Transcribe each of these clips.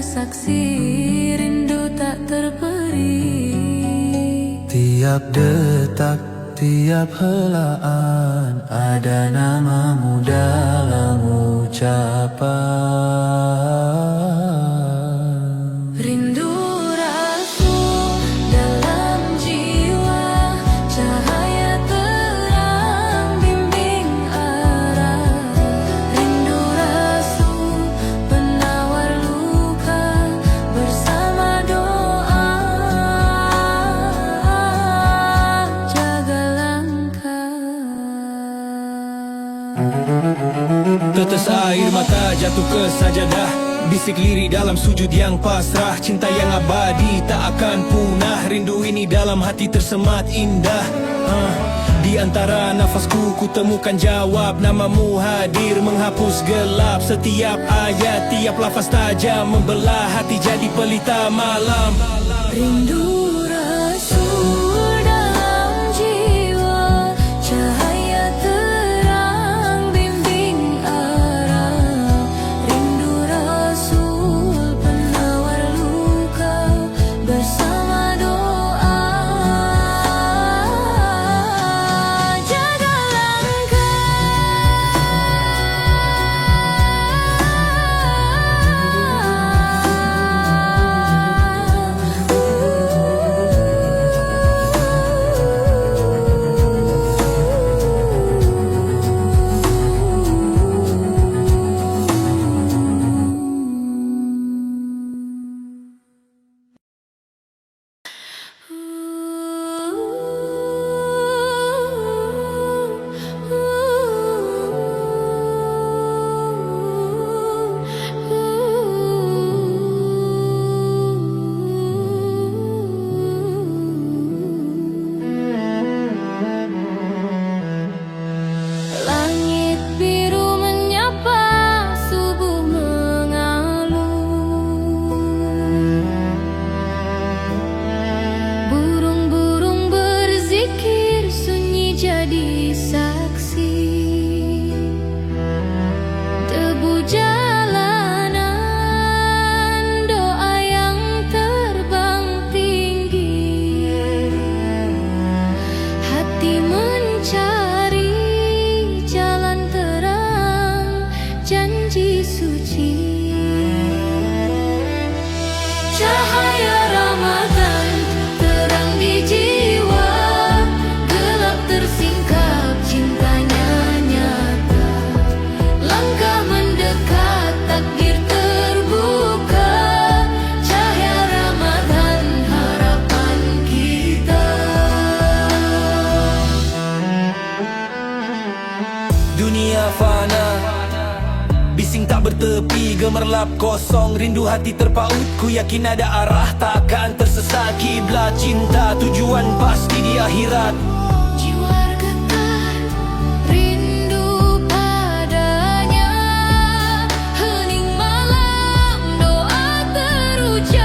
bersaksi, rindu tak terperi. Tiap detak, tiap helaan, ada namamu dalam ucapan. Rindu Rasul dalam jiwa, cahaya terang bimbing arah. Rindu Rasul penawar luka bersama doa, jaga langkah. Tetes air mata jatuh ke sajadah, bisik lirik dalam sujud yang pasrah. Cinta yang abadi tak akan punah, rindu ini dalam hati tersemat indah. Di antara nafasku ku temukan jawab, namamu hadir menghapus gelap. Setiap ayat, tiap lafaz tajam membelah hati jadi pelita malam. Rindu Rasul dalam jiwa, cahaya terang bimbing arah. Rindu Rasul penawar luka bersama doa, jaga langit biru menyapa, subuh mengalun. Burung-burung berzikir, sunyi jadi saksi. Debu jalanan, doa yang terbang tinggi. Hati mencari jalan terang, janji suci. Cahaya Ramadan terang di jiwa, gelap tersingkap, cintanya nyata. Langkah mendekat, takdir terbuka. Cahaya Ramadan, harapan kita. Dunia fana, bising tak bertepi, gemerlap kosong. Rindu hati terpaut, ku yakin ada arah, takkan tersesat. Kiblat cinta, tujuan pasti di akhirat. Jiwa getar, rindu padanya. Hening malam, doa terucap.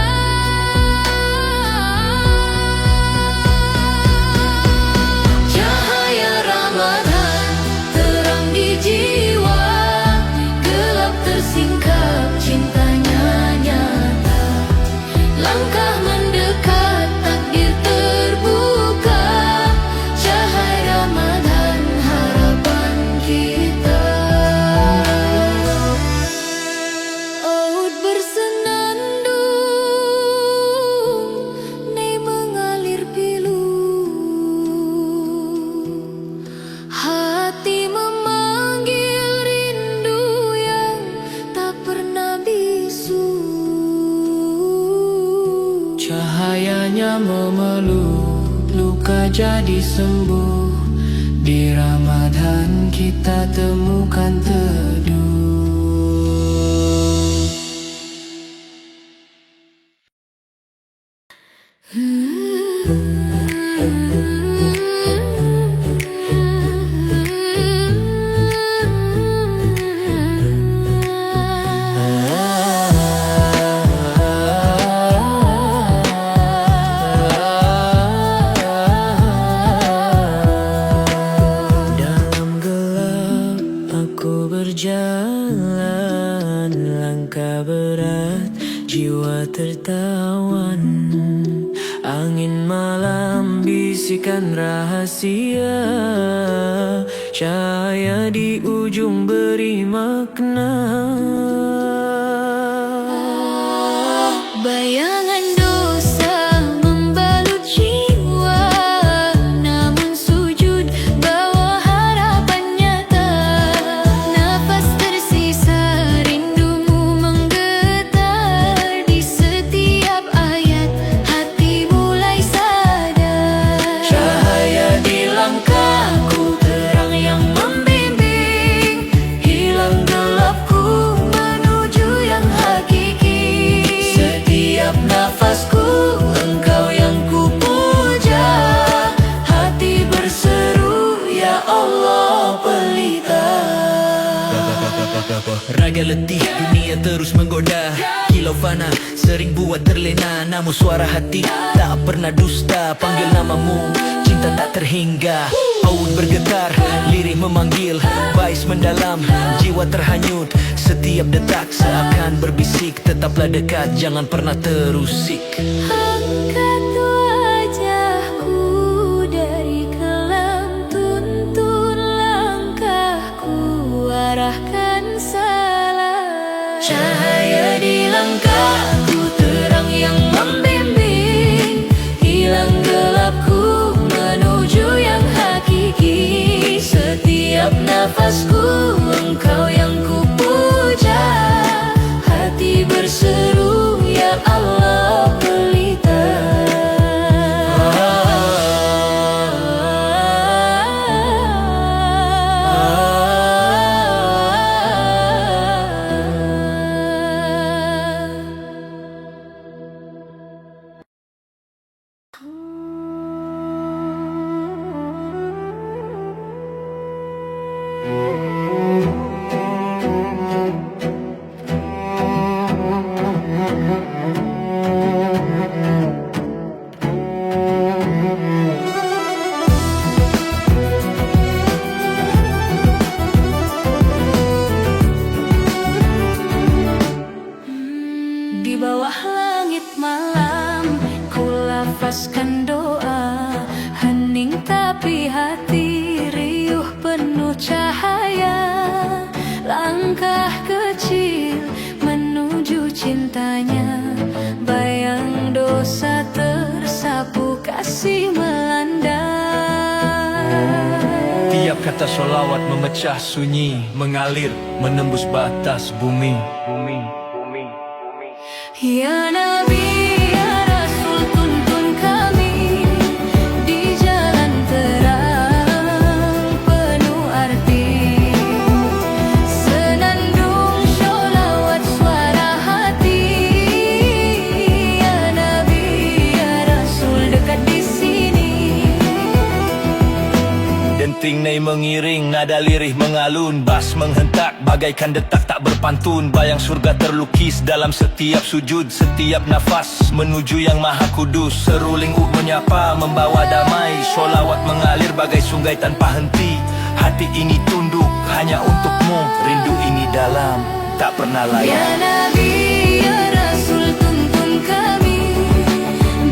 Cahaya Ramadan terang di jiwa, gelap tersingkap, cintanya nyata. Langkah mendekat, takdir terbuka. Cahaya Ramadan, harapan kita. Laut bersenandung, nei mengalir pilu. Hati memanggil rindu yang tak pernah bisu. Cahayanya memeluk, luka jadi sembuh. Di Ramadan kita temukan teduh. Dalam gelap aku berjalan. tertawan. Angin malam bisikan rahasia, cahaya di ujung beri makna. Bayangan dosa membalut jiwa, namun sujud bawa harapan nyata. Nafas tersisa, rindumu menggetar. Di setiap ayat hati mulai sadar. Cahaya di langkahku, terang yang membimbing. Hilang gelapku menuju yang hakiki. Setiap nafasku engkau yang kupuja. Hati berseru, ya Allah pelita. Raga letih, dunia terus menggoda. Kilau fana, sering buat terlena. Namun suara hati tak pernah dusta. Panggil namamu, cinta tak terhingga. Paut bergetar, lirih memanggil. Bais mendalam, jiwa terhanyut. Setiap detak seakan berbisik. Tetaplah dekat, jangan pernah terusik. Angkat wajahku dari kelam, tuntun langkahku, arahkan salah. Cahaya di langkahku, terang yang membimbing. Hilang gelapku menuju yang hakiki. Setiap nafasku engkau yang kupuja. Hati berseru, ya Allah pelita. Di bawah langit malam, ku lafazkan doa. Hening tapi hati riuh penuh cahaya. Langkah kecil menuju cintanya. Bayang dosa tersapu, kasih melanda. Tiap kata sholawat memecah sunyi, mengalir, menembus batas bumi. Ya Nabi, ya Rasul, tuntun kami di jalan terang penuh arti. Senandung sholawat suara hati. Ya Nabi, ya Rasul, dekat di sini. Denting nai mengiring, nada lirih mengalun. Bas menghentak bagaikan detak tak berpantun. Bayang surga terlukis dalam setiap sujud. Setiap nafas menuju yang maha kudus. Seruling menyapa membawa damai. Sholawat mengalir bagai sungai tanpa henti. Hati ini tunduk hanya untukmu. Rindu ini dalam, tak pernah layak. Ya Nabi, ya Rasul, tuntun kami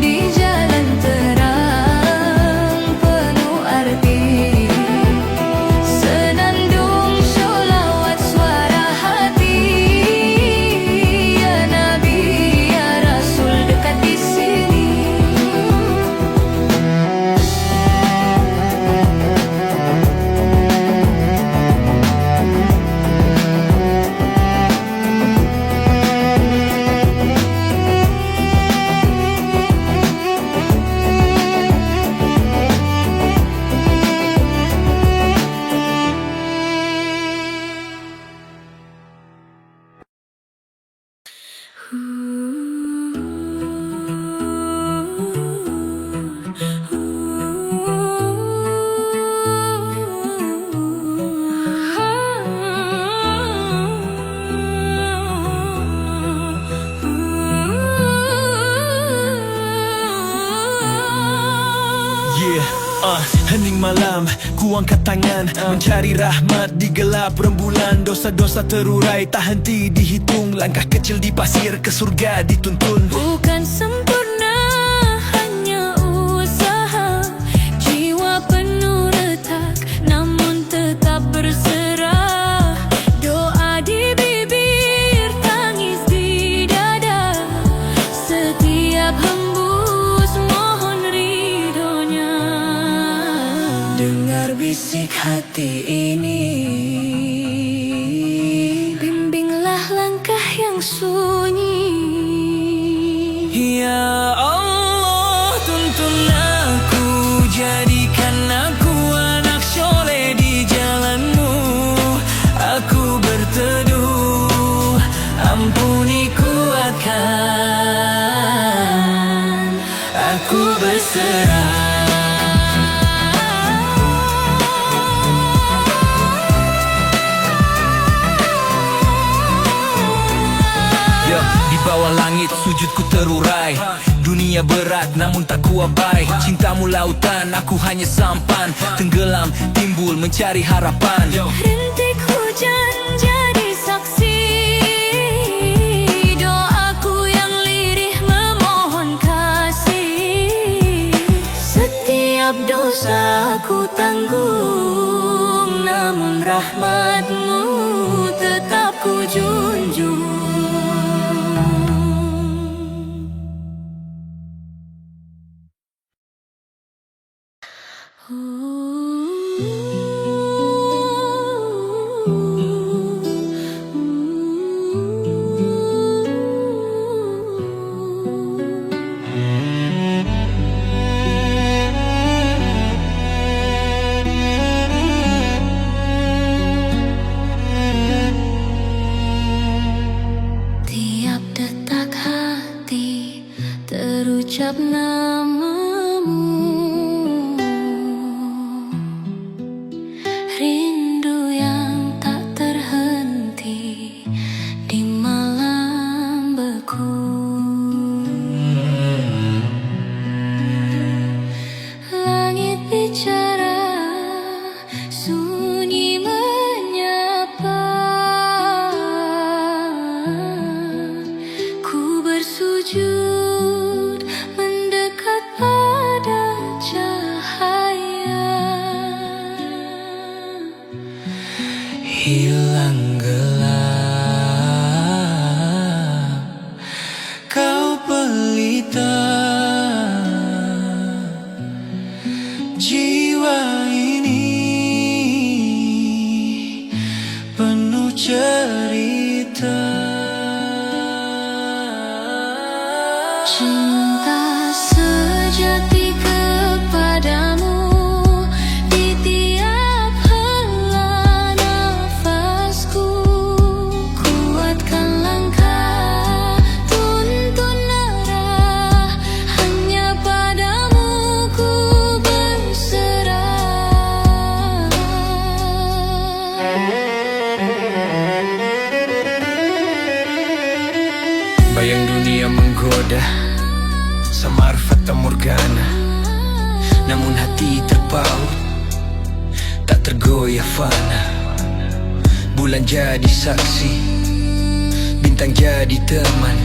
di jalan terang penuh arti. Senandung sholawat suara hati. Ya Nabi, ya Rasul, dekat di sini. angkat tangan mencari rahmat di gelap rembulan. Dosa-dosa terurai tak henti dihitung, langkah kecil di pasir ke surga dituntun. Bukan sempurna, hanya usaha, jiwa penuh retak, namun tetap berserah. Doa di bibir, tangis di dada, setiap hembus mohon ridhonya. Dengar bisik hati ini, bimbinglah langkah yang sunyi. ya Allah, tuntun aku, jadikan aku anak soleh di jalan-Mu. Aku berteduh, ampuni kuatkan, aku berserah. Di bawah langit sujudku terurai, dunia berat namun tak kuabai. Cintamu lautan, aku hanya sampan, tenggelam timbul mencari harapan. Rintik hujan jadi saksi, doaku yang lirih memohon kasih. Setiap dosa ku tanggung, namun rahmat-Mu tetap ku junjung. Tiap detak hati terucap namamu, rindu yang tak terhenti di malam beku. Langit bicara, sunyi menyapa. Ku bersujud mendekat pada cahaya. Hilang gelap, kau pelita, jiwa ini penuh cerita. Cinta sejati kepadamu, di tiap hela nafasku. Kuatkan langkah, tuntun arah, hanya padamu ku berserah. Bayang dunia menggoda, samar fata morgana, namun hati terpaut, tak tergoyah fana. Bulan jadi saksi, bintang jadi teman,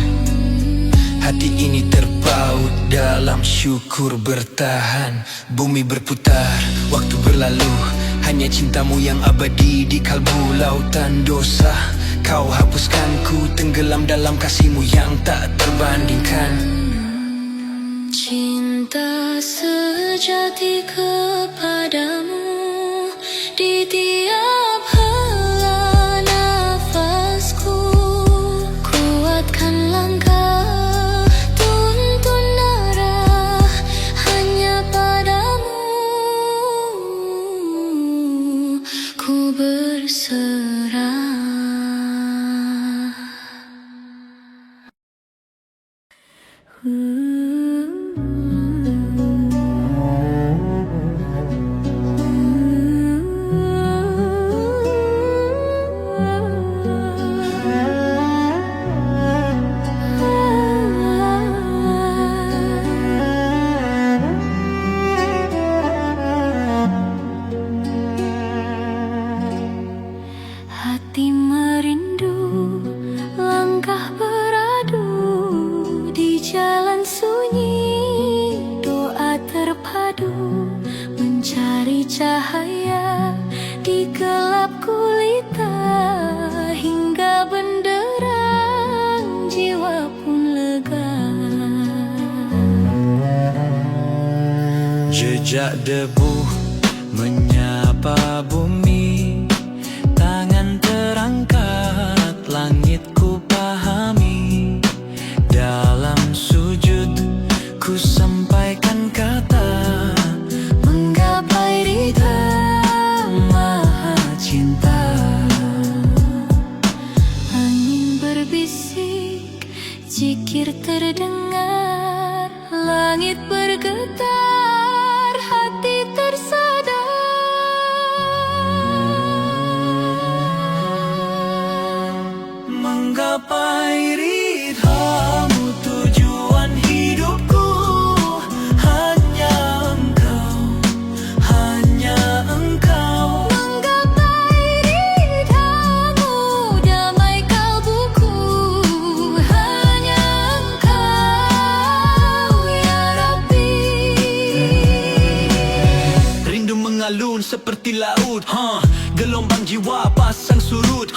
hati ini terpaut dalam syukur bertahan. Bumi berputar, waktu berlalu, hanya cintamu yang abadi di kalbu. Lautan dosa kau hapuskan, ku tenggelam dalam kasihmu yang tak terbandingkan. Cinta sejati kepadamu, di tiap hela nafasku. Kuatkan langkah, tuntun arah, hanya padamu ku berserah. Jejak debu menyapa bumi, tangan terangkat, langit ku pahami. Dalam sujud ku sampaikan kata, menggapai ridha Maha Cinta. Angin berbisik, zikir terdengar, langit bergetar, hati tersadar. menggapai ridhamu tujuan hidupku. Hanya engkau, hanya engkau. Menggapai ridhamu, damai kalbuku. Hanya engkau, ya Rabbi. Rindu mengalun seperti laut, gelombang jiwa pasang surut,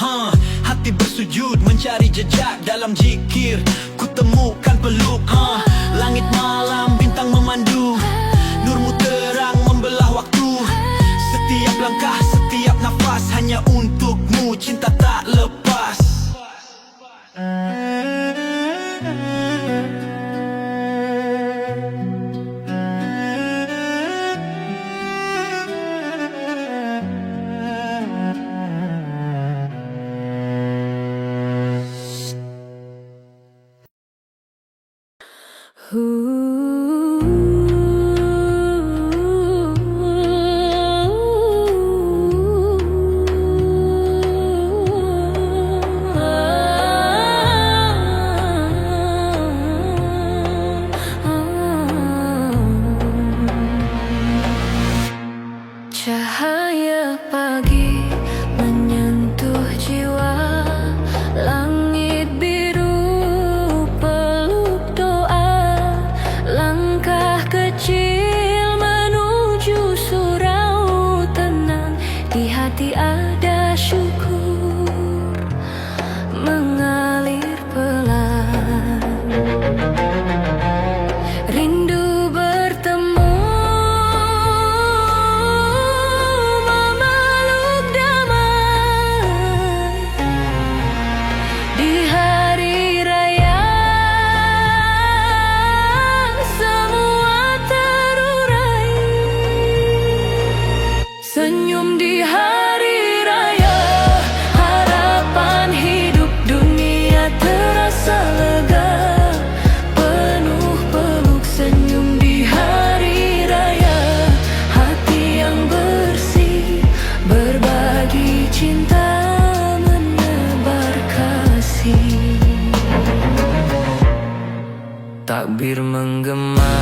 hati bersujud mencari jejak dalam zikir. Ku temukan peluk, langit malam bintang memandu, nurmu terang membelah waktu. Setiap langkah, setiap nafas hanya untukmu, cinta tak lepas. Cahaya pagi menyentuh jiwa, langit biru peluk doa, langkah kecil menuju surau tenang, di hati ada syukur mengalir pelan. Rindu bertemu, memeluk damai di hari raya. Semua terurai, senyum di hari raya. Harapan hidup dunia terasa lega, penuh peluk senyum di hari raya. Hati yang bersih berbagi cinta, menebar kasih. Takbir menggema,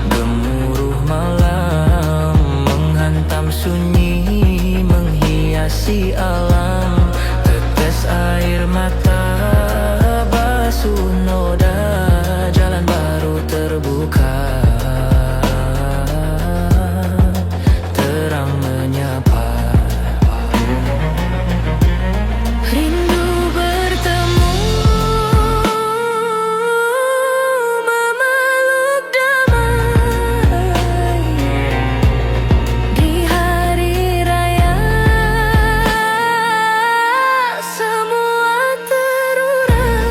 gemuruh malam menghantam sunyi, menghiasi alam. Tetes air mata basuh noda, jalan baru terbuka, terang menyapa. Rindu bertemu, memeluk damai di hari raya. Semua terurai,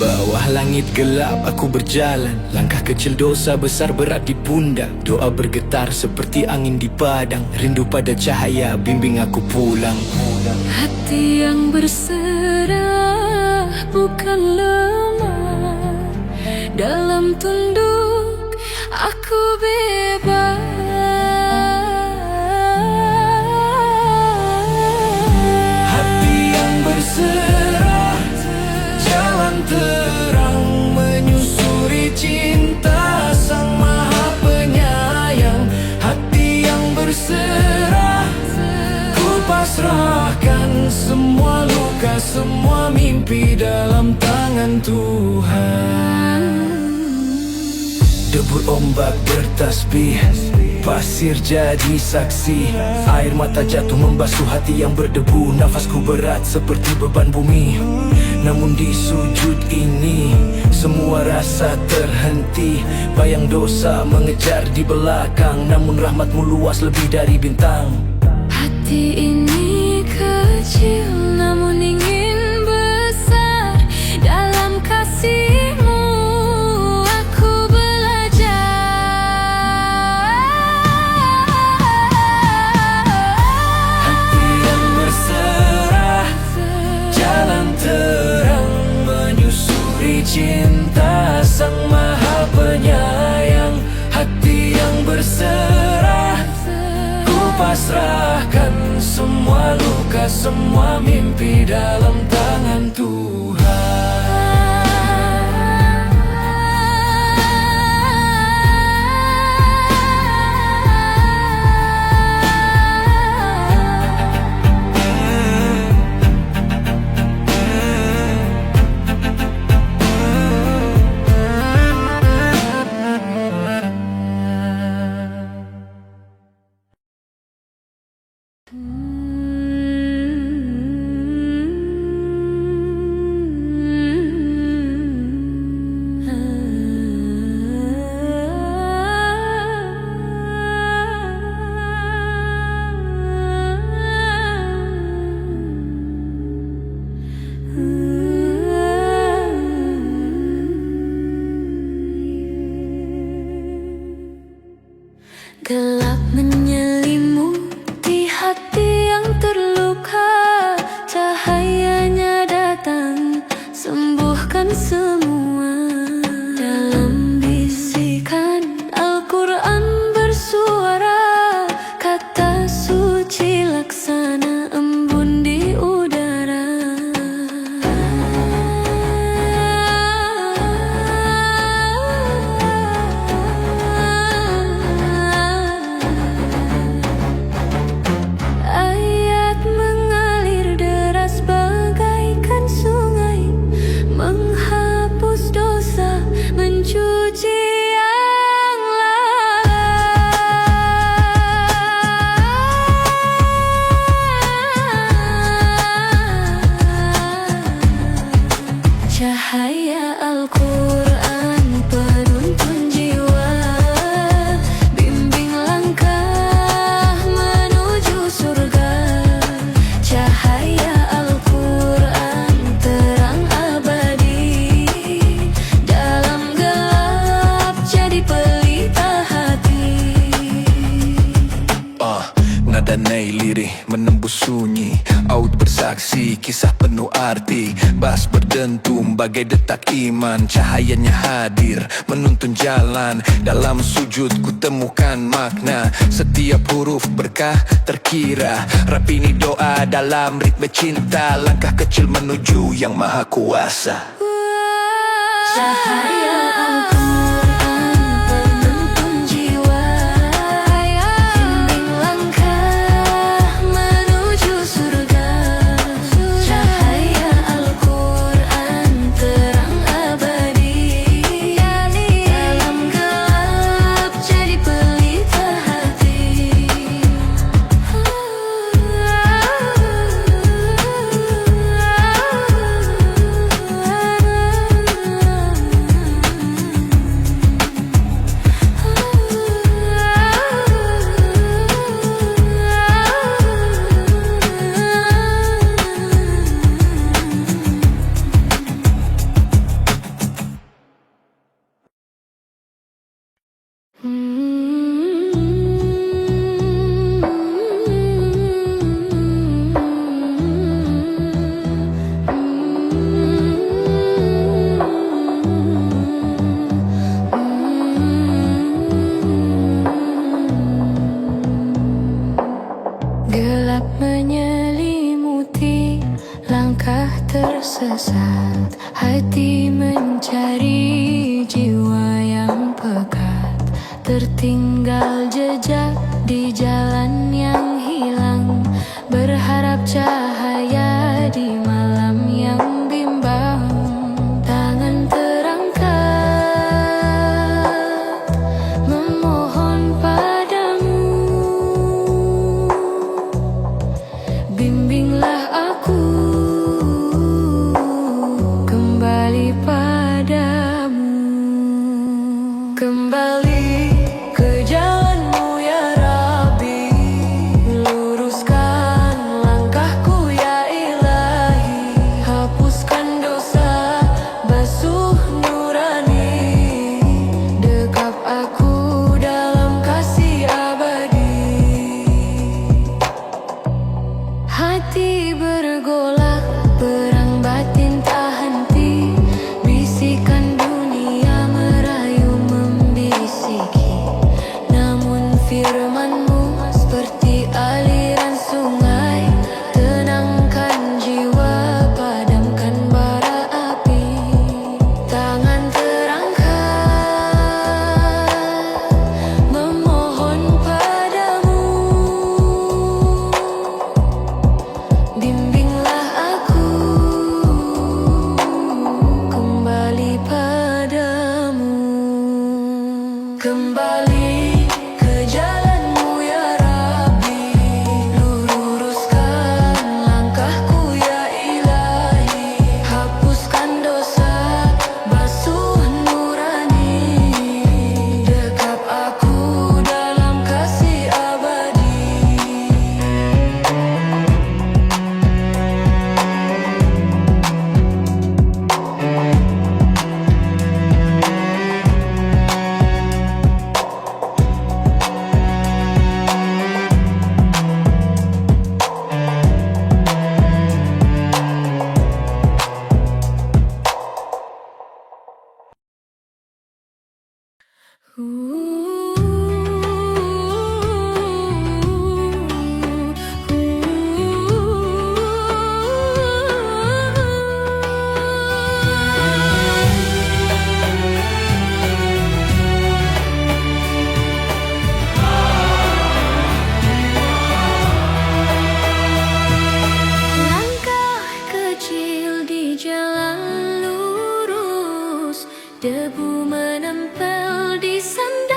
Bawah langit gelap aku berjalan, langkah kecil dosa besar berat di pundak. Doa bergetar seperti angin di padang, rindu pada cahaya bimbing aku pulang. Hati yang berserah bukan lemah, dalam tunduk aku bebas. Hati yang berserah, jalan terang menyusuri cinta Sang Maha Penyayang. Hati yang berserah, ku pasrahkan semua luka, semua mimpi dalam tangan Tuhan. Debur ombak bertasbih, pasir jadi saksi. Air mata jatuh membasuh hati yang berdebu. Nafasku berat seperti beban bumi. Namun di sujud ini semua rasa terhenti. Bayang dosa mengejar di belakang, namun rahmatmu luas lebih dari bintang. Hati ini kecil namun ingin besar, dalam kasih-Mu aku belajar. Hati yang berserah, jalan terang menyusuri cinta Sang Maha Penyayang. Hati yang berserah, ku pasrahkan semua luka, semua mimpi dalam tangan Tuhan. Gelap menyelimuti hati yang terluka, cahayanya datang sembuhkan semua. Dalam bisikan Al-Quran bersuara, kata suci laksana embun di udara. Ayat mengalir deras bagaikan sungai, menghapus dosa, mencuci yang lalai. Cahaya Al-Quran penuntun jiwa, bimbing langkah menuju surga. Cahaya Al-Quran terang abadi, dalam gelap jadi pelita hati. Nada lirih menembus sunyi, aud bersaksi kisah penuh arti. Bas berdentum bagai detak iman, cahayanya hadir menuntun jalan. Dalam sujud ku temukan makna, setiap huruf berkah terkira. Rapini doa dalam ritme cinta, langkah kecil menuju yang maha kuasa. Cahaya Al-Quran penuntun jiwa, bimbing langkah menuju surga. Cahaya Al-Quran terang abadi, dalam gelap jadi pelita hati. langkah tersesat, hati mencari jiwa yang pekat, tertinggal jejak di jalan yang hilang, berharap cahaya di malam yang bimbang. Tangan terangkat, memohon padamu, bimbinglah aku kembali padamu, kembali ke jalanmu ya Rabbi, luruskan langkahku ya Ilahi, hapuskan dosa, basuh nurani, dekap aku dalam kasih abadi. Hati bergolak, perang batin tak henti, bisikan dunia merayu membisiki, namun firmanmu seperti aliran sungai, tenangkan jiwa, padamkan bara api. Tangan terangkat, memohon padamu, bimbinglah aku kembali padamu, kembali ke jalanmu ya Rabbi, luruskan langkahku ya Ilahi, hapuskan dosa, basuh nurani, dekap aku dalam kasih abadi. Langkah kecil di jalan lurus, debu menempel di sandal,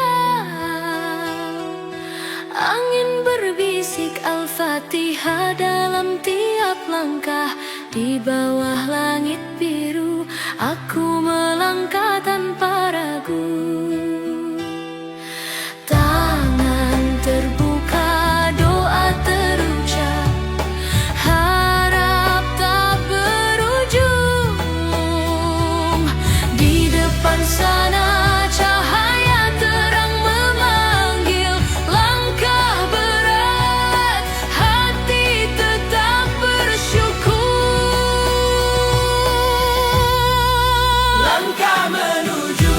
angin berbisik Al-Fatihah dalam tiap langkah. Di bawah langit biru, aku melangkah tanpa ragu. Tangan terbuka, doa terucap, harap tak berujung. Di depan sana cahaya terang memanggil, langkah berat, hati tetap bersyukur. Langkah menuju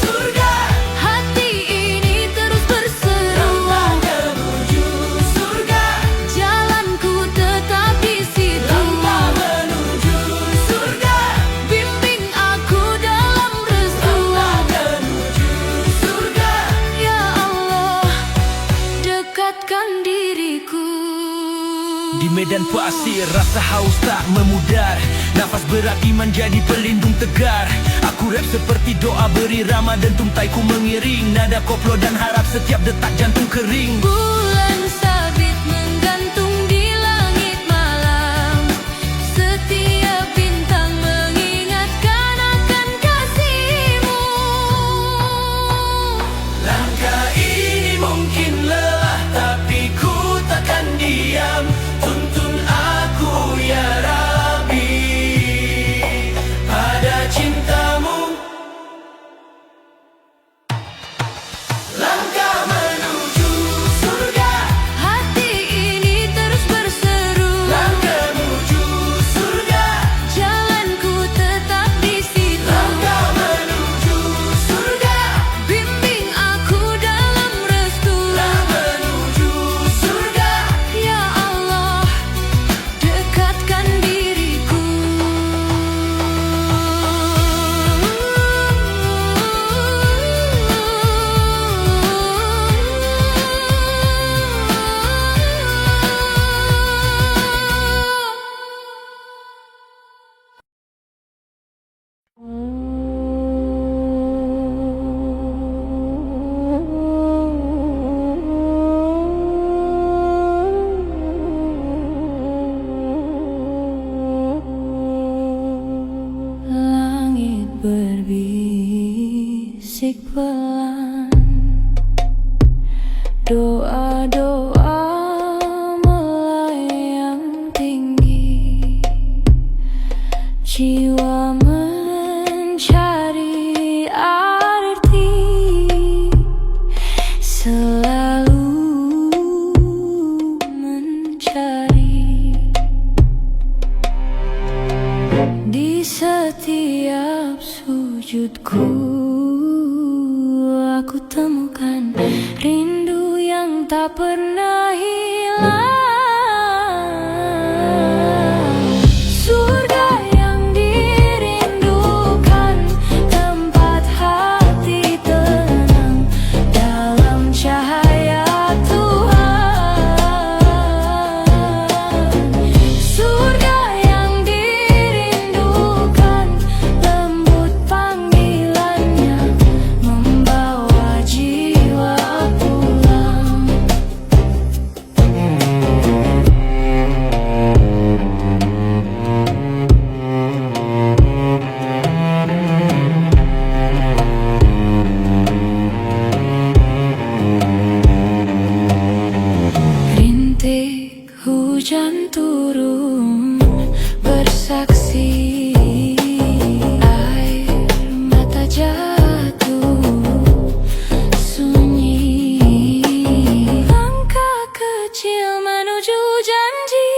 surga, Hati ini terus berseru, langkah menuju surga, jalanku tetap di situ. langkah menuju surga, Bimbing aku dalam restu, langkah menuju surga. ya Allah, dekatkan diriku. Di medan pasir rasa haus tak memudar, nafas berat iman jadi pelindung tegar. Aku rap seperti doa berirama, dentum taiku mengiring, nada koplo dan harap setiap detak jantung kering. Bulan sabit menggantung di langit malam, setiap bintang mengingatkan akan kasih-Mu. Langkah ini mungkin lelah, tapi ku takkan diam. Tuntun aku ya Rabbi pada cintamu. Langkah menuju surga, bisik pelan. Doa-doa melayang tinggi, jiwa mencari arti, selalu mencari. Di setiap sujudku aku temukan rindu yang tak pernah hilang. Surga yang dirindukan, tempat hati tenang dalam cahaya Tuhan. Surga yang dirindukan, lembut panggilannya membawa jiwa pulang. Rintik hujan turun bersaksi, air mata jatuh sunyi, langkah kecil menuju janji.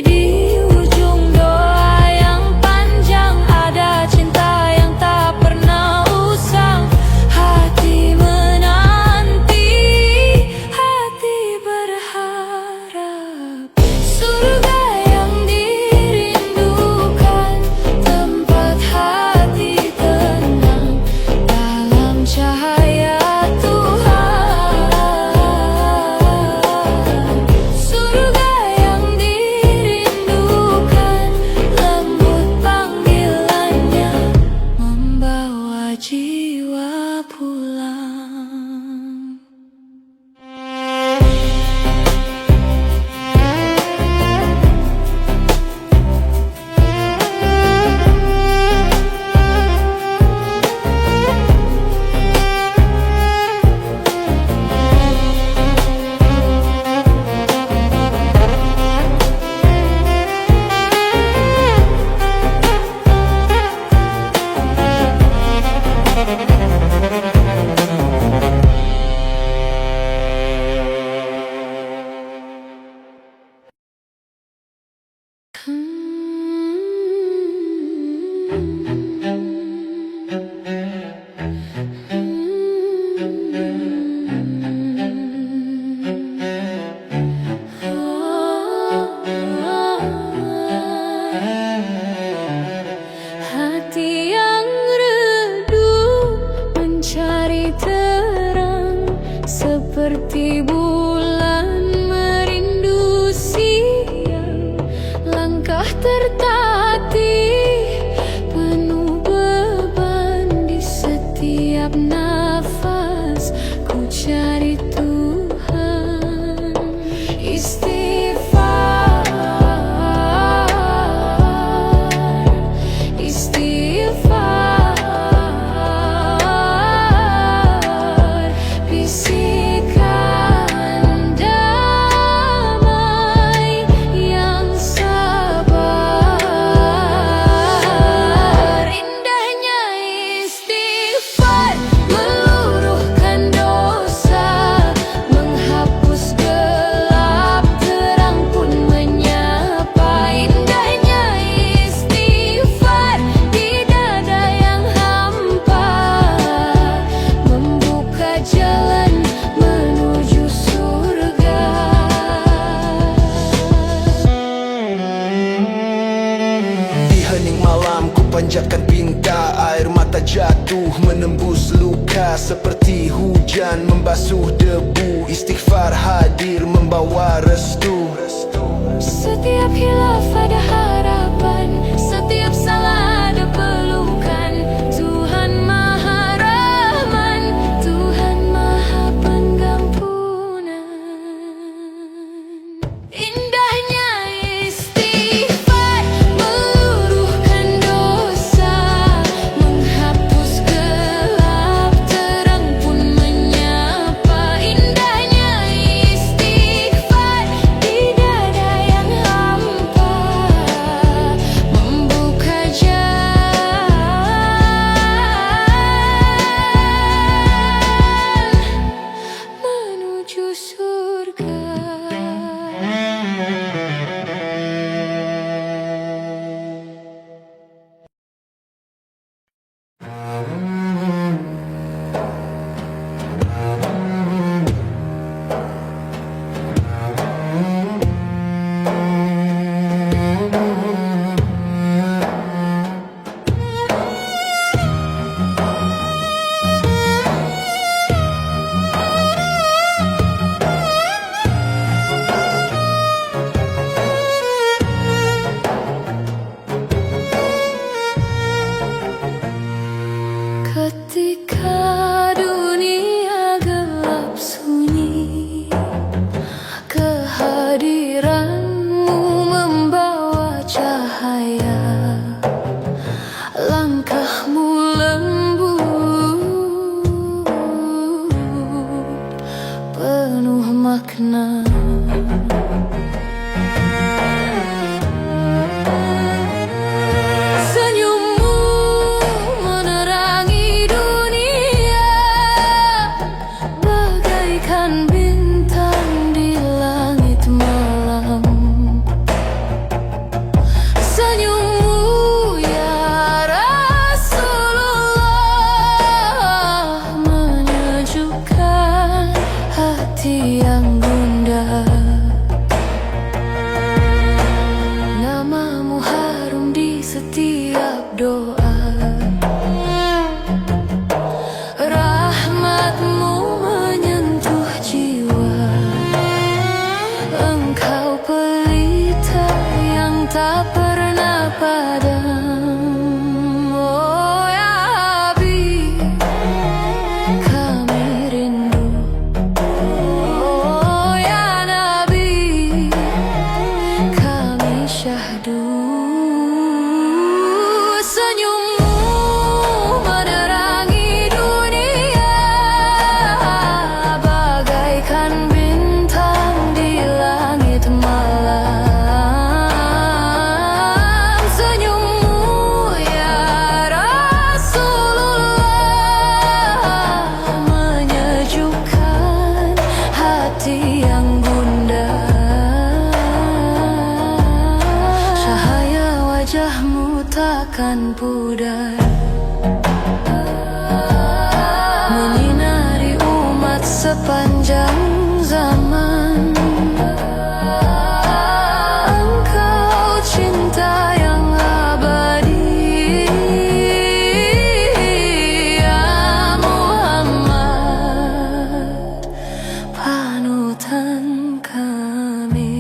Di ujung doa yang panjang ada cinta yang tak pernah usang. Hati menanti, hati berharap. Surga yang dirindukan, tempat hati tenang dalam cahaya Tuhan. Surga yang dirindukan, lembut panggilannya membawa jiwa pulang. Hati yang redup mencari terang, seperti bulan merindu siang. Langkah tertatih penuh beban, di setiap nafas ku cari Tuhan. Istighfar, istighfar, bisikan damai yang sabar. Indahnya istighfar meluruhkan dosa, menghapus gelap, terang pun menyapa. Indahnya istighfar di dada yang hampa, membuka jalan menuju surga. Di hening malam ku panjatkan pinta, air mata jatuh menembus luka, seperti hujan membasuh debu. Istighfar hadir membawa restu. Setiap hilaf ada harapan, setiap salah ada pelukan. Tuhan Maha Rahman, Tuhan Maha Pengampunan. Indahnya istighfar meluruhkan dosa, kehadiranmu membawa cahaya, langkahmu lembut, penuh makna. Senyummu menerangi dunia, bagaikan bintang di langit malam. Senyummu ya Rasulullah, menyejukkan hati yang gundah. Namamu harum di setiap doa, rahmatmu menyentuh jiwa. Engkau pelita yang tak pernah padam. Oh ya Habib, kami rindu. Oh ya Nabi, kami syahdu. Senyummu menerangi dunia, bagaikan bintang di langit malam. Senyummu ya Rasulullah, menyejukkan hati yang gundah. Cahaya wajahmu takkan pudar, menyinari umat sepanjang zaman. Engkau cinta yang abadi, ya Muhammad, panutan kami.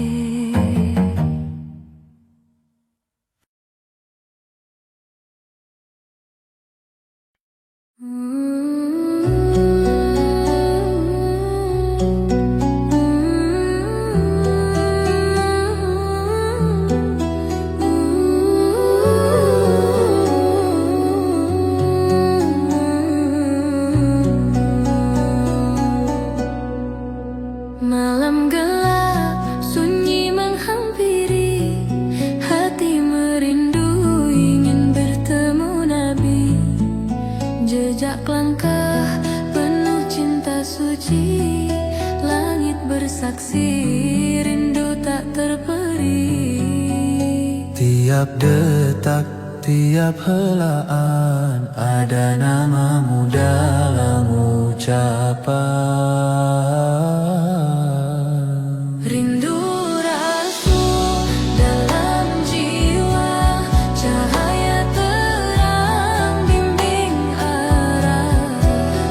Malam gelap sunyi menghampiri, hati merindu ingin bertemu Nabi. Jejak langkah penuh cinta suci, langit bersaksi rindu tak terperi. Tiap detak, tiap helaan, ada namamu dalam ucapan. Rindu Rasul dalam jiwa, cahaya terang bimbing arah.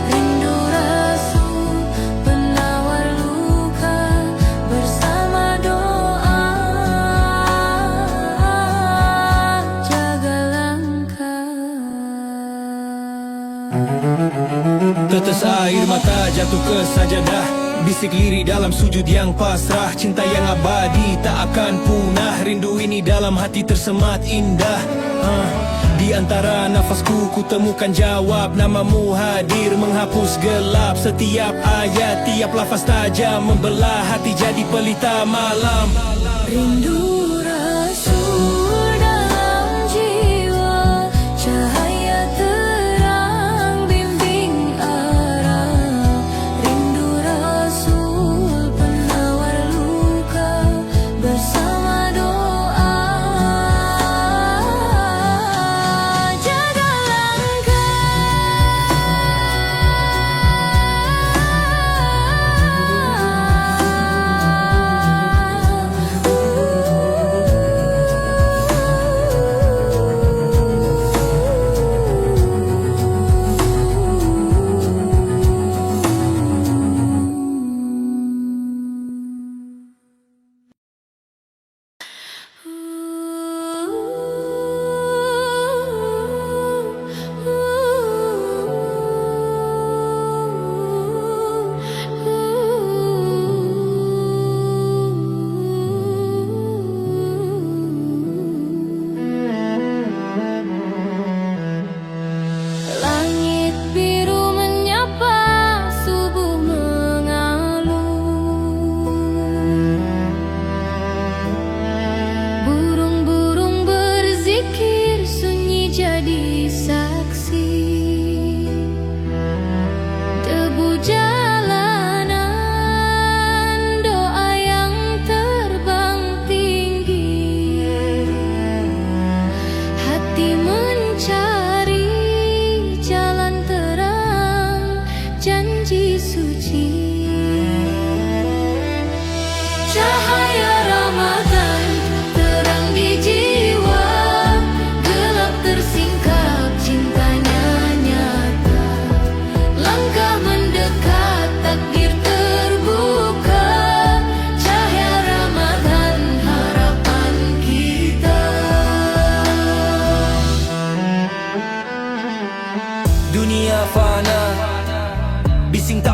Rindu Rasul penawar luka, bersama doa jaga langkah. Tetes air mata jatuh ke sajadah, bisik lirik dalam sujud yang pasrah. Cinta yang abadi tak akan punah, rindu ini dalam hati tersemat indah. Di antara nafasku ku temukan jawab, namamu hadir menghapus gelap. Setiap ayat, tiap lafaz tajam membelah hati jadi pelita malam. Rindu Rasul dalam jiwa, cahaya terang bimbing arah. Rindu Rasul penawar luka, bersama doa jaga langkah.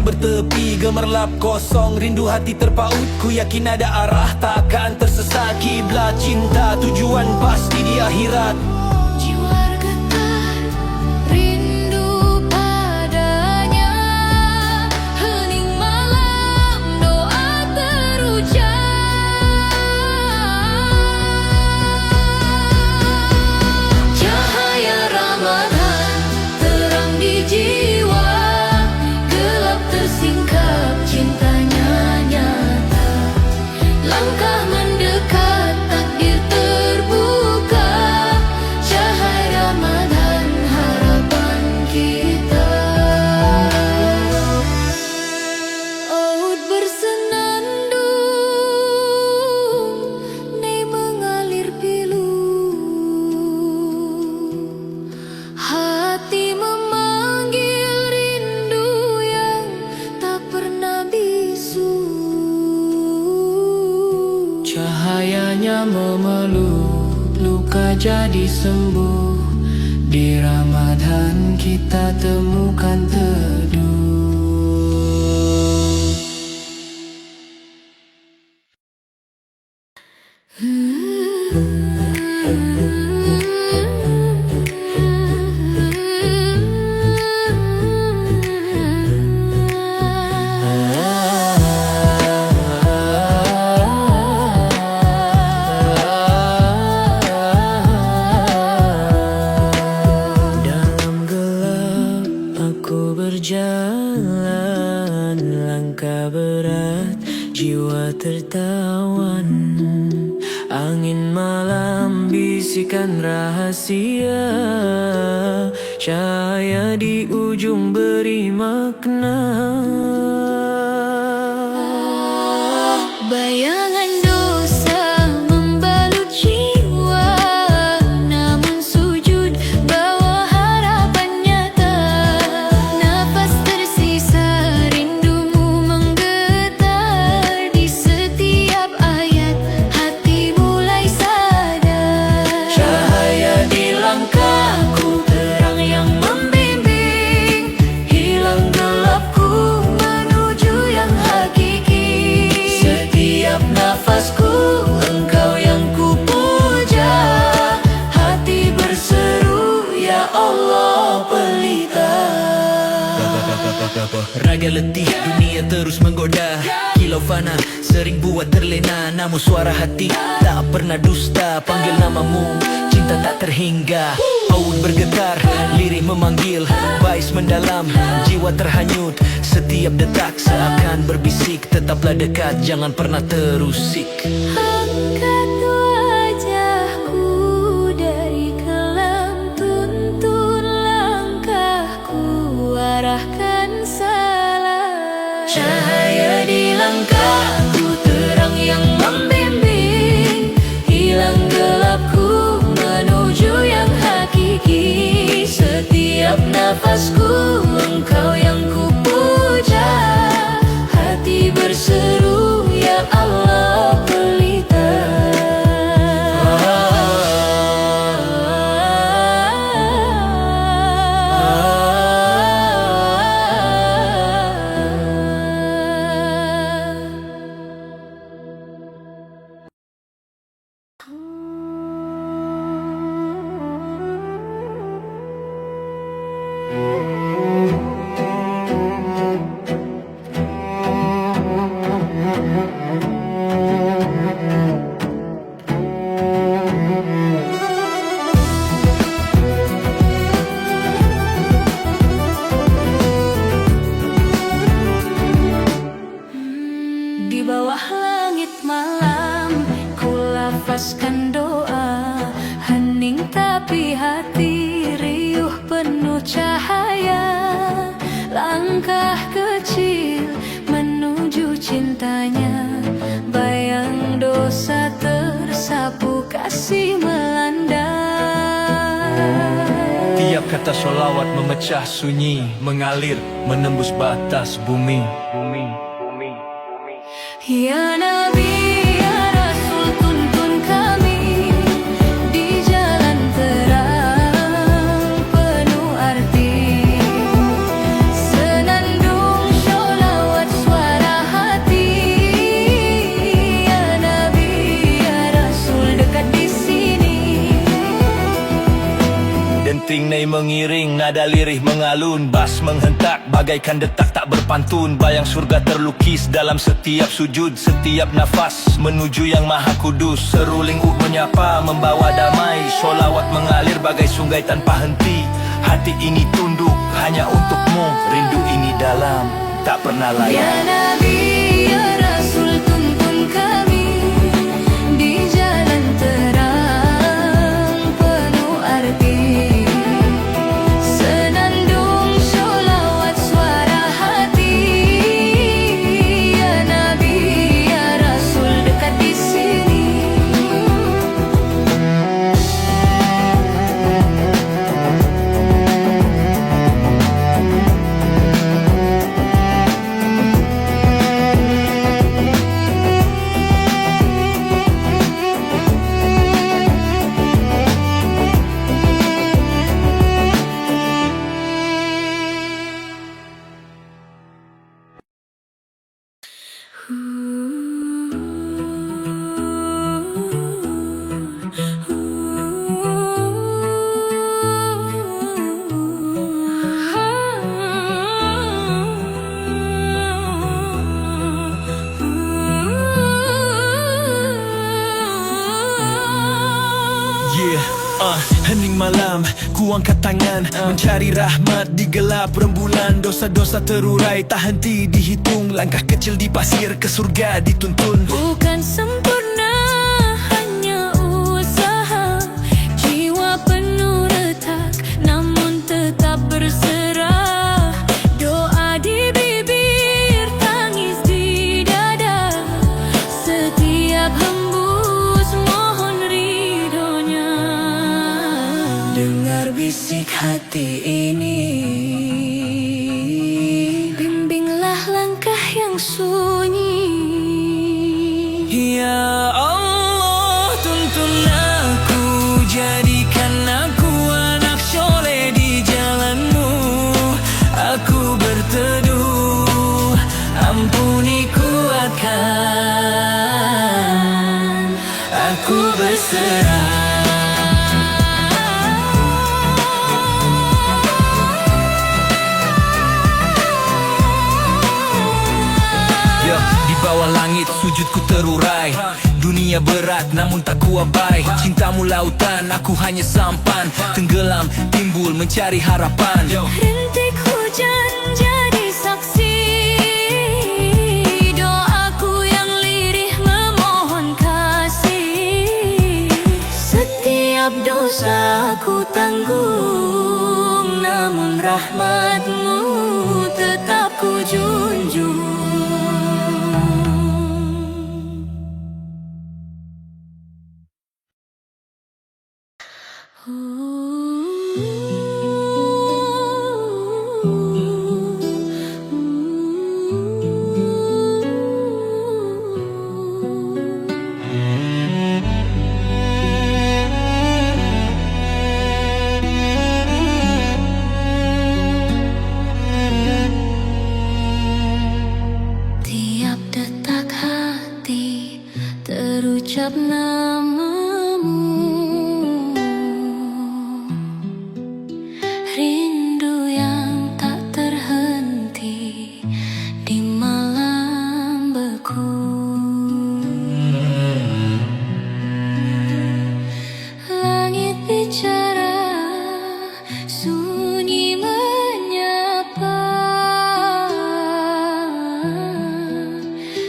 bertepi, gemerlap kosong, rindu hati terpaut. Ku yakin ada arah, takkan tersesat. Kiblat cinta, tujuan pasti di akhirat. Jiwa getar rindu padanya, hening malam doa terucap. Cahaya Ramadan terang di jiwa, gelap tersingkap cintanya nyata. Langkah mendekat takdir terbuka, cahaya Ramadan harapan kita. Laut bersenandung, nei mengalir pilu, hati memanggil rindu yang tak pernah bisu. Cahayanya memeluk, luka jadi sembuh. Di Ramadan kita temukan teduh. Dalam gelap aku berjalan, langkah berat, jiwa tertawan. Angin malam bisikan rahasia, cahaya di ujung beri makna. Bayangan dosa membalut jiwa, namun sujud bawa harapan nyata. Nafas tersisa rindumu menggetar, di setiap ayat hati mulai sadar. Cahaya di langkahku, terang yang membimbing, hilang gelapku menuju yang hakiki. Setiap nafasku engkau yang kupuja, hati berseru ya Allah pelita. Raga letih, dunia terus menggoda. Kilau fana, sering buat terlena. Namun suara hati tak pernah dusta. Panggil namamu, cinta tak terhingga. Aun bergetar, lirih memanggil. Bais mendalam, jiwa terhanyut. Setiap detak seakan berbisik, tetaplah dekat, jangan pernah terusik. Angkat wajahku dari kelam, tuntun langkahku, arahkan salah. Cahaya di langkahku, terang yang membimbing, hilang gelapku menuju yang hakiki. Setiap nafasku engkau yang kupuja, hati berseru ya Allah pelita. Di bawah langit malam, ku lafazkan doa, hening tapi hati riuh penuh cahaya. Langkah kecil menuju cintanya, bayang dosa tersapu kasih melanda. Tiap kata solawat memecah sunyi, mengalir menembus batas bumi. Ya Nabi, ya Rasul, tuntun kami di jalan terang penuh arti. Senandung sholat Nai mengiring, nada lirih mengalun, bas menghentak bagaikan detak tak berpantun. Bayang surga terlukis dalam setiap sujud, setiap nafas menuju yang maha kudus. Seruling menyapa membawa damai, solawat mengalir bagai sungai tanpa henti. Hati ini tunduk hanya untukmu, rindu ini dalam tak pernah Ya layak. Nabi, ya Rasul, tuntun kami di jalan terang penuh arti. Senandung sholawat suara hati. Ya Nabi, ya Rasul, dekat di sini. Hening malam, ku angkat tangan mencari rahmat di gelap rembulan. Dosa-dosa terurai tak henti dihitung, langkah kecil di pasir ke surga dituntun. Bukan sempurna, hanya usaha. Jiwa penuh retak, namun tetap berserah. Doa di bibir, tangis di dada. Setiap hembus mohon ridhonya. Dengar bisik hati ini, bimbinglah langkah yang sunyi. Ya Allah, tuntun aku, jadikan aku anak soleh di jalanmu. Aku berteduh, ampuni kuatkan, aku berserah. Di bawah langit sujudku terurai, dunia berat namun tak kuabai. Cintamu lautan, aku hanya sampan, tenggelam timbul mencari harapan. Rintik hujan jadi saksi, doaku yang lirih memohon kasih. Setiap dosa ku tanggung, namun rahmatmu tetap ku junjung. Tiap detak hati terucap namamu. Rindu yang tak terhenti di malam beku. Langit bicara, sunyi menyapa.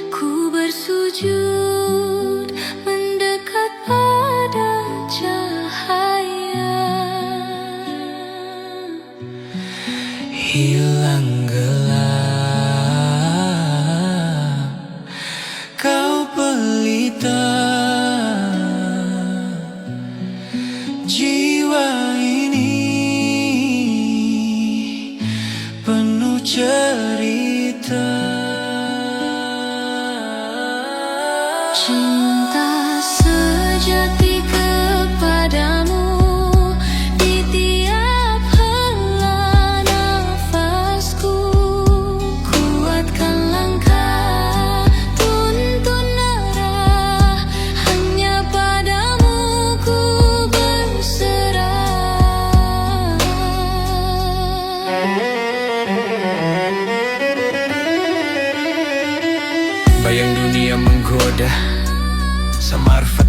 Ku bersujud mendekat padamu.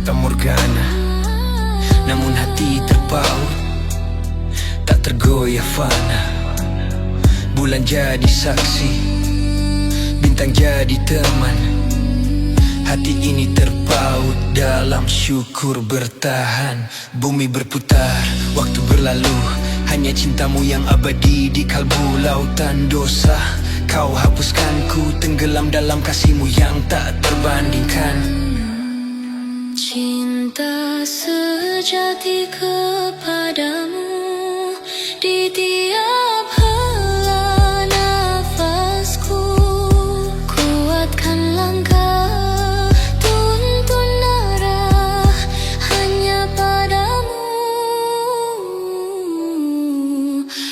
fata morgana. Namun hati terpaut, tak tergoyah fana. Bulan jadi saksi, bintang jadi teman. Hati ini terpaut dalam syukur bertahan. Bumi berputar, waktu berlalu, hanya cintamu yang abadi di kalbu lautan dosa. Kau hapuskanku, tenggelam dalam kasihmu yang tak terbandingkan. Cinta sejati kepadamu di tiap hela nafasku. Kuatkan langkah, tuntun arah hanya padamu.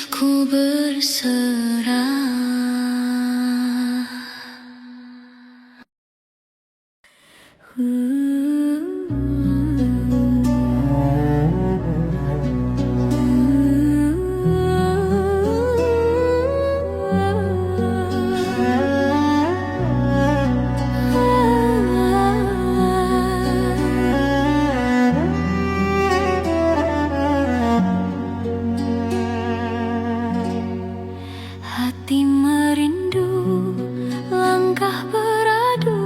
Ku berserah. Hati merindu, langkah beradu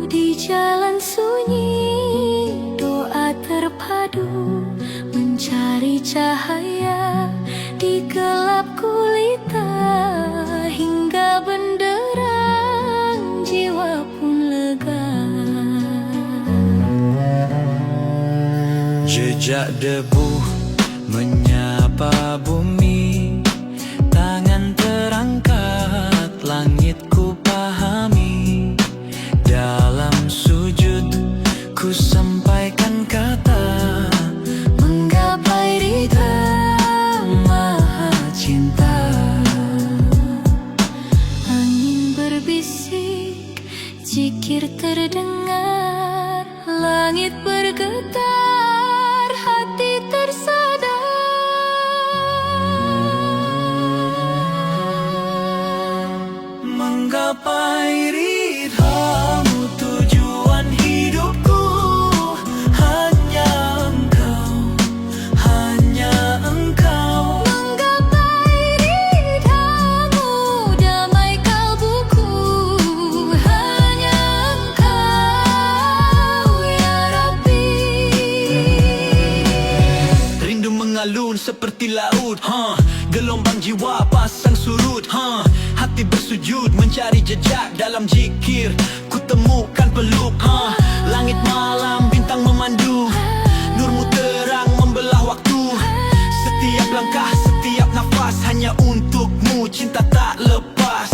di jalan sunyi, doa terpadu mencari cahaya di gelap gulita, hingga benderang jiwa pun lega. Jejak debu menyapa bumi, tangan terangkat, langit ku pahami. Dalam sujud ku sampaikan kata, Menggapai ridha maha cinta. Angin berbisik, zikir terdengar, langit bergetar, hati tersadar. menggapai ridhamu tujuan hidupku. Hanya engkau, hanya engkau. Menggapai ridhamu, damai kalbuku. Hanya engkau ya Rabbi. Rindu mengalun seperti laut, gelombang jiwa pasang surut, hati bersujud mencari jejak dalam zikir. Ku temukan peluk, langit malam bintang memandu. Nurmu terang membelah waktu. Setiap langkah, setiap nafas hanya untukmu, cinta tak lepas.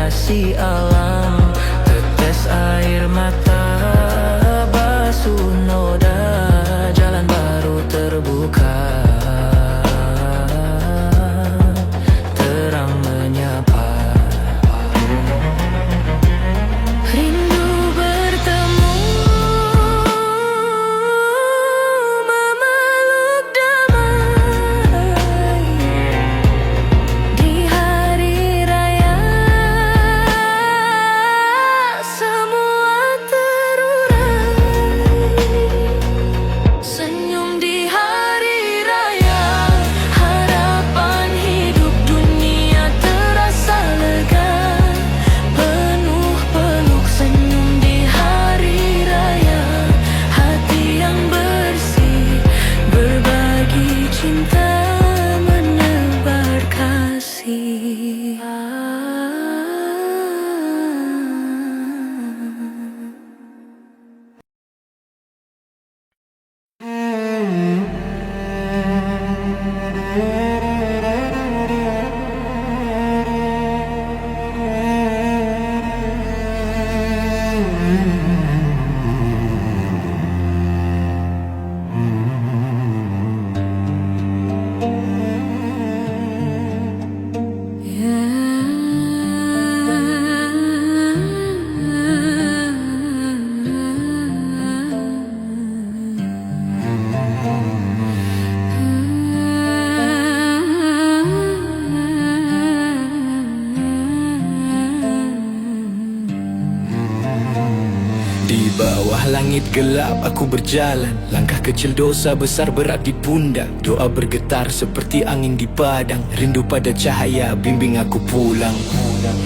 kasih alam. Tetes air mata basuh noda, jalan baru terbuka, terang menyapa. Rindu bertemu, memeluk damai di hari raya. Semua terurai, senyum di hari raya. Harapan hidup dunia terasa lega, penuh peluk senyum di hari raya. Hati yang bersih berbagi cinta, menebar kasih. Di bawah langit gelap aku berjalan, langkah kecil dosa besar berat di pundak. Doa bergetar seperti angin di padang, rindu pada cahaya bimbing aku pulang.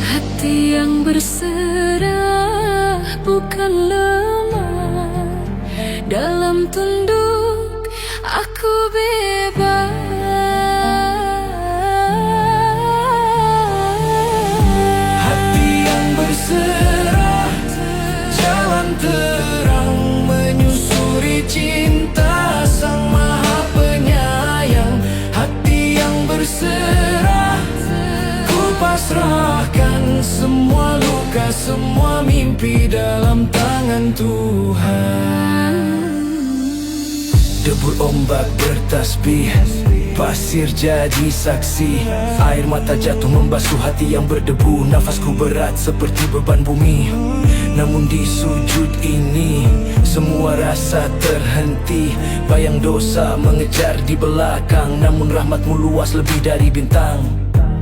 Hati yang berserah bukan lemah, dalam tunduk aku bebas. Hati yang berserah, jalan terang menyusuri cinta Sang Maha Penyayang. Hati yang berserah, ku pasrahkan semua luka, semua mimpi dalam tangan Tuhan. Debur ombak bertasbih, pasir jadi saksi. Air mata jatuh membasuh hati yang berdebu. Nafasku berat seperti beban bumi. Namun di sujud ini semua rasa terhenti. Bayang dosa mengejar di belakang, namun rahmatmu luas lebih dari bintang.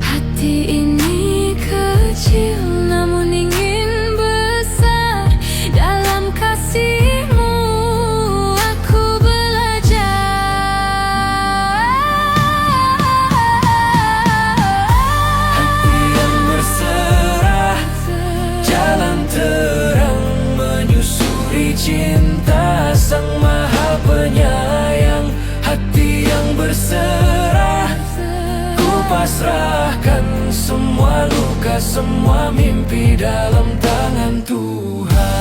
Hati ini kecil namun ingin besar, dalam kasih-Mu aku belajar. Hati yang berserah, jalan terang menyusuri cinta Sang Maha Penyayang. Hati yang berserah, ku pasrahkan semua luka, semua mimpi dalam tangan Tuhan.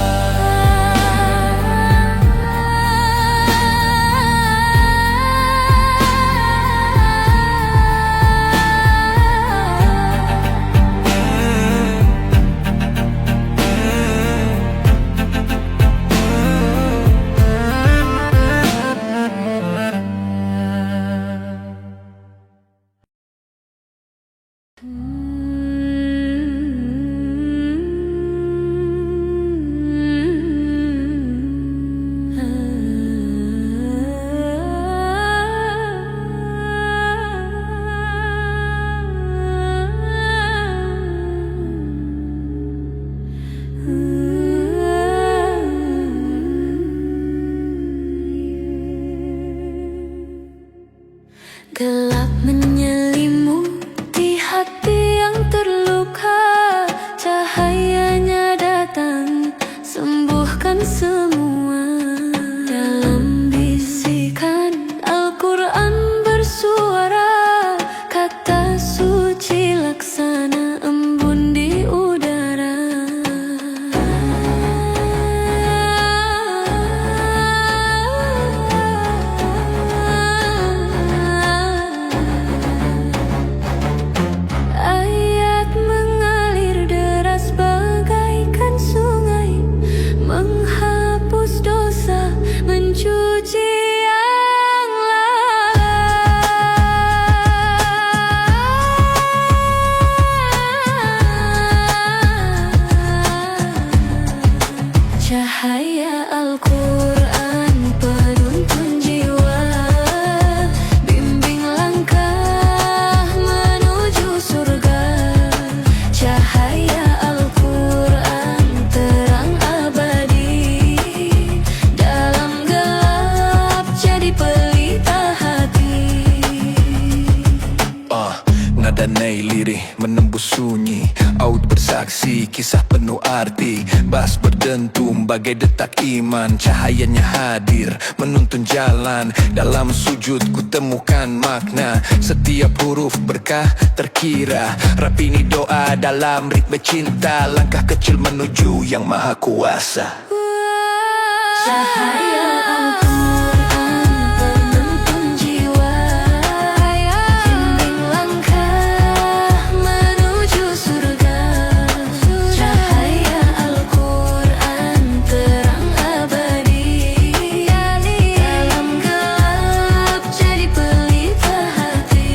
Gelap menyelimuti hati yang terluka, cahayanya datang sembuhkan semua. Dalam bisikan Al-Quran bersuara, kata suci laksana embun di udara. lirih menembus sunyi. Aud bersaksi kisah penuh arti. Bas berdentum bagai detak iman. Cahayanya hadir menuntun jalan. Dalam sujud ku temukan makna. Setiap huruf berkah terkira. Rapini doa dalam ritme cinta. Langkah kecil menuju yang maha kuasa. Cahaya Al-Quran penuntun jiwa, bimbing langkah menuju surga. Cahaya Al-Quran terang abadi, dalam gelap jadi pelita hati.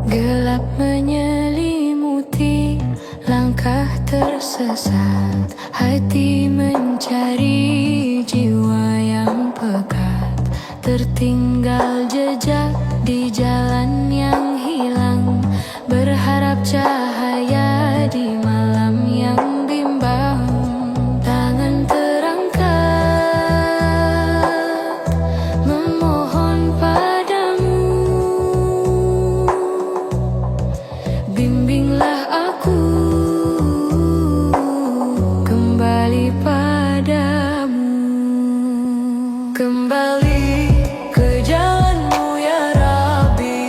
Gelap menyelimuti, langkah tersesat, hati mencari jiwa yang pekat. Tertinggal jejak di jalan yang hilang, berharap cahaya di malam yang bimbang. Tangan terangkat, memohon padamu, bimbinglah aku kembali padamu. Kembali ke jalanmu ya Rabbi,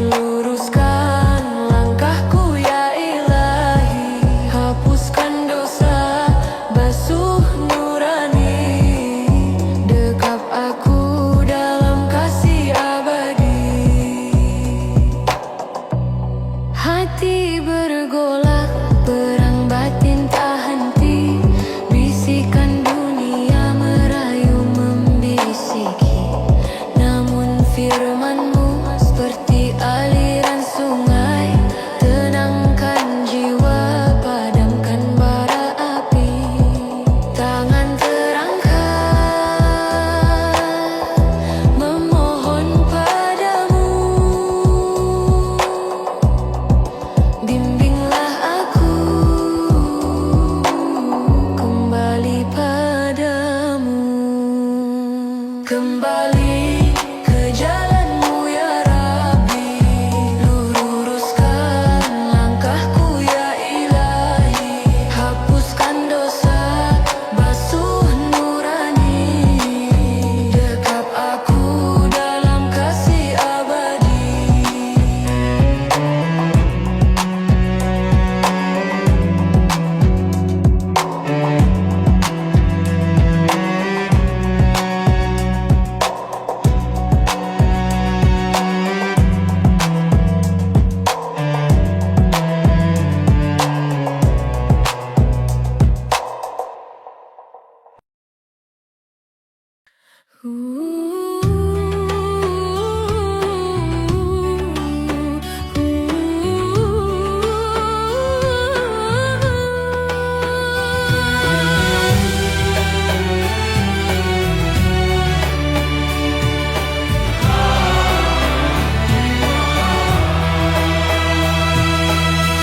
luruskan langkahku ya Ilahi. Hapuskan dosa, basuh nurani, dekap aku dalam kasih abadi. Hati bergolak, perang batin tak henti. Bisikan dunia merayu membisiki, namun firmanmu seperti aliran sungai. Tenangkan jiwa, padamkan bara api. Tangan terangkat, memohon padamu, bimbinglah aku kembali padamu. Kembali ke jalanmu ya Rabbi, luruskan langkahku ya Ilahi. Hapuskan dosa, basuh nurani, dekap aku dalam kasih abadi.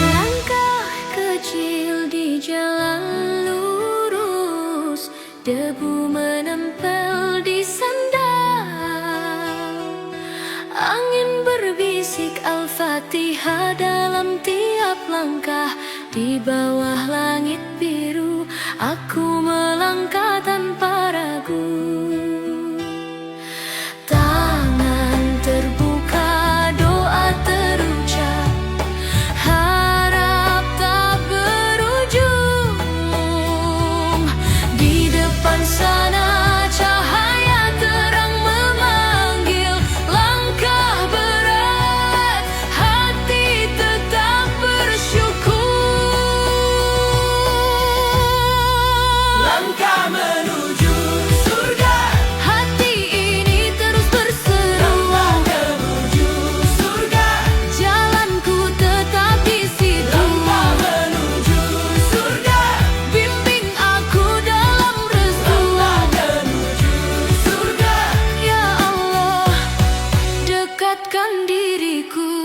Langkah kecil di jalan lurus, debu menempel di sandal. Angin berbisik Al-Fatihah dalam tiap langkah. Di bawah langit biru, aku melangkah tanpa ragu. Tangan terbuka, doa terucap, harap tak berujung. Di depan sana cahaya terang memanggil, langkah berat dekatkan diriku.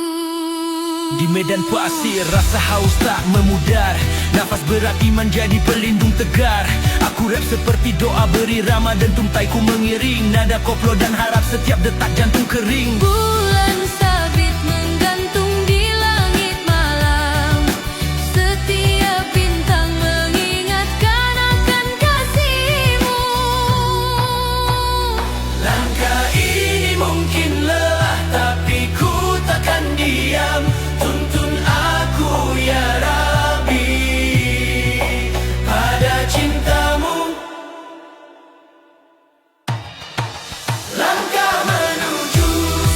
Di medan pasir rasa haus tak memudar, nafas berat iman jadi pelindung tegar. Aku rap seperti doa berirama, dentum-taiku mengiring nada koplo dan harap setiap detak jantung kering. Bulan sabit menggantung di langit malam, setiap bintang mengingatkan akan kasihmu. Langkah ini mungkin lelah, tapi ku takkan diam. Tuntun aku ya Rabbi pada cintamu. Langkah menuju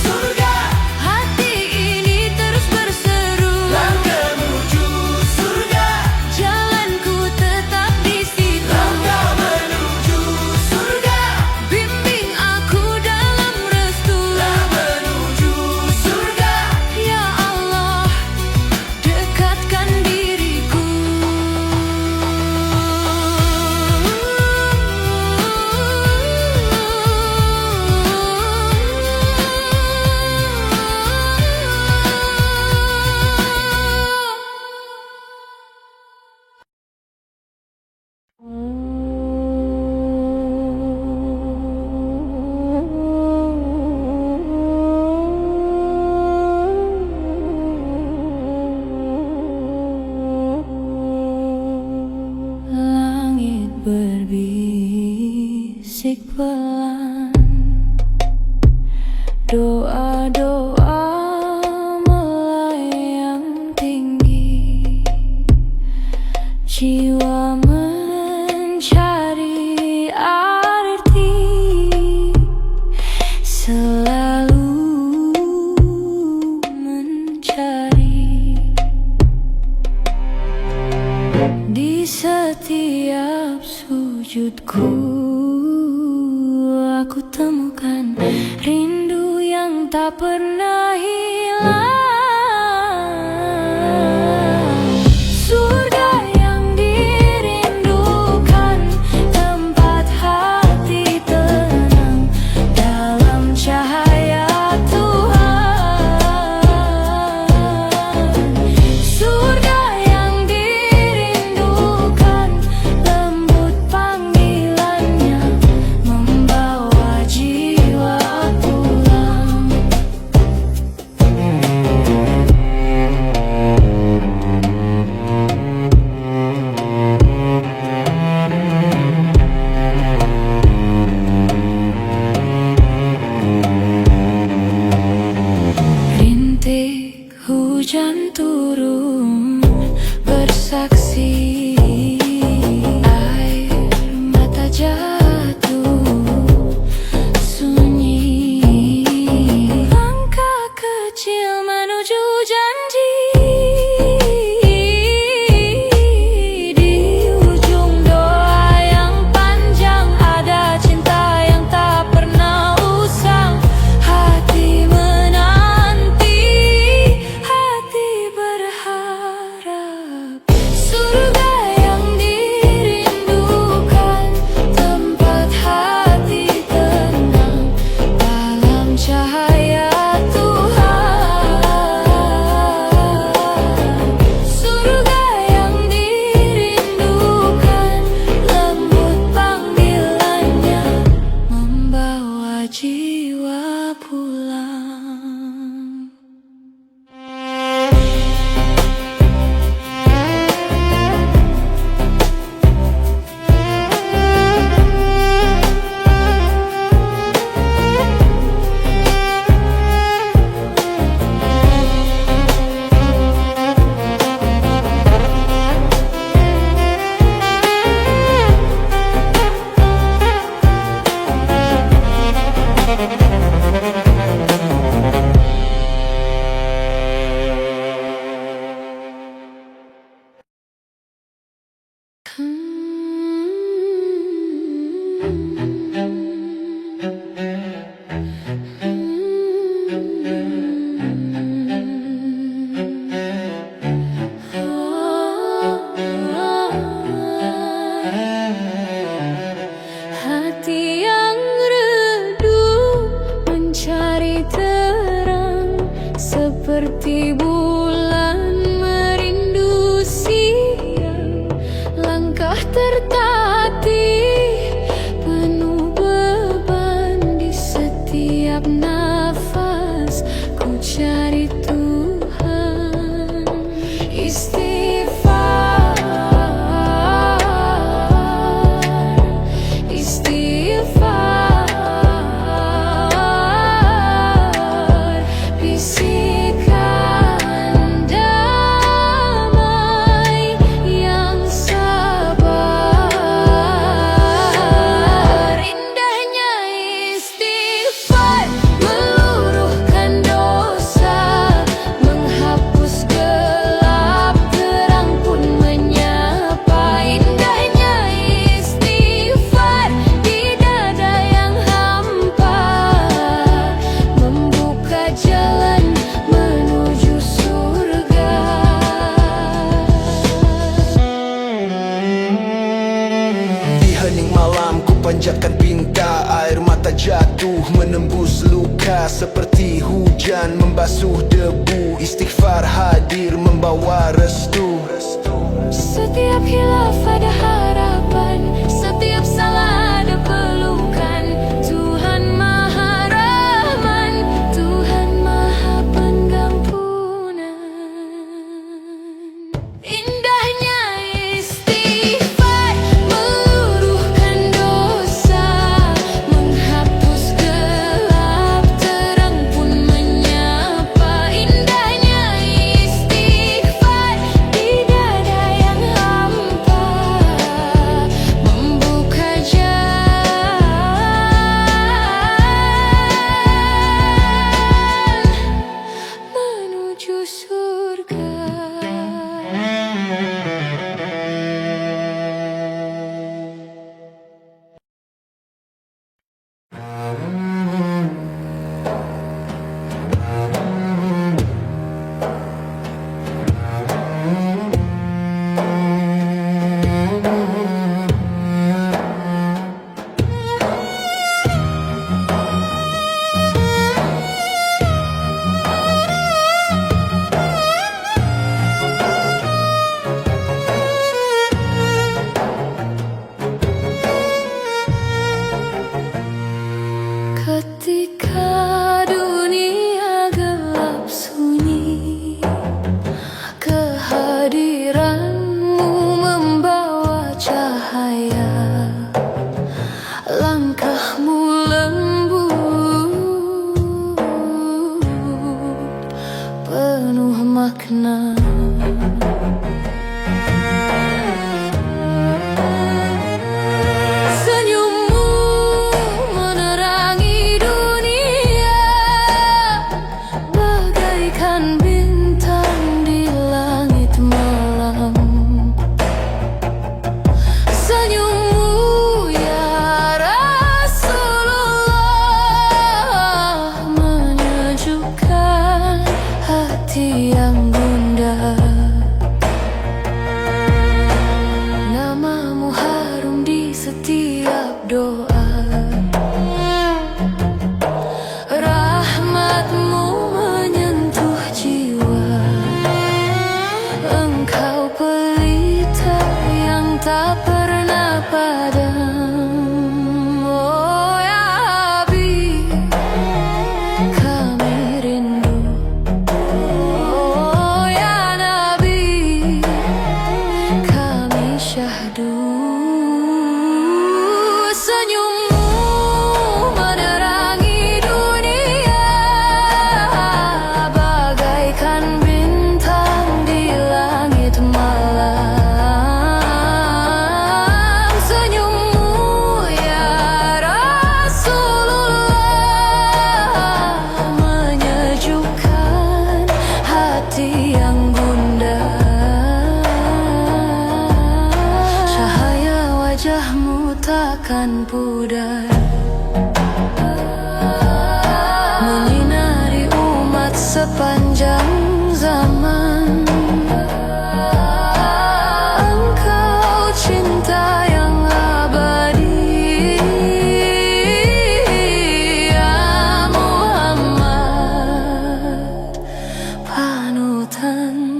surga, Hati ini terus berseru, langkah menuju surga, jalanku tetap di situ. langkah menuju surga, Bimbing aku dalam restu, menuju surga. ya Allah, dekatkan diriku. Langit berbisik pelan, doa-doa melayang tinggi, jiwa mencari arti, selalu mencari. Di setiap sujudku aku temukan rindu yang tak pernah hilang. Surga yang dirindukan, tempat hati tenang dalam cahaya Tuhan. Surga yang dirindukan, lembut panggilannya membawa jiwa pulang. seperti bulan merindu siang, langkah tertatih penuh beban di setiap nafas ku cari Tuhan. Istighfar, istighfar, bisikan damai yang sabar. Indahnya istighfar meluruhkan dosa, menghapus gelap, terang pun menyapa. Indahnya istighfar di dada yang hampa, membuka jalan menuju surga. Di hening malam ku panjatkan pinta, air mata jatuh menembus luka, seperti hujan membasuh debu. Istighfar hadir membawa restu. Setiap hilaf ada harapan, setiap salah ada pelukan. Tuhan Maha Rahman, Tuhan Maha Pengampunan. Indahnya istighfar meluruhkan dosa, menghapus gelap, terang pun menyapa. Indahnya istighfar di dada yang hampa, membuka jalan menuju surga. Ketika dunia gelap sunyi, kehadiranmu membawa cahaya. Langkahmu lembut, penuh makna. Senyummu menerangi dunia, bagaikan bintang di langit malam. Senyummu ya Rasulullah, menyejukkan hati yang gundah. Namamu harum di setiap doa, rahmatmu menyentuh jiwa. Engkau pelita yang tak pernah padam. Oh ya Habib, kami rindu. Oh ya Nabi, kami syahdu. Senyummu menerangi dunia, bagaikan bintang di langit malam. Senyummu ya Rasulullah, menyejukkan hati yang gundah. Cahaya wajahmu takkan pudar, menyinari umat sepanjang zaman. Engkau cinta yang abadi, ya Muhammad. panutan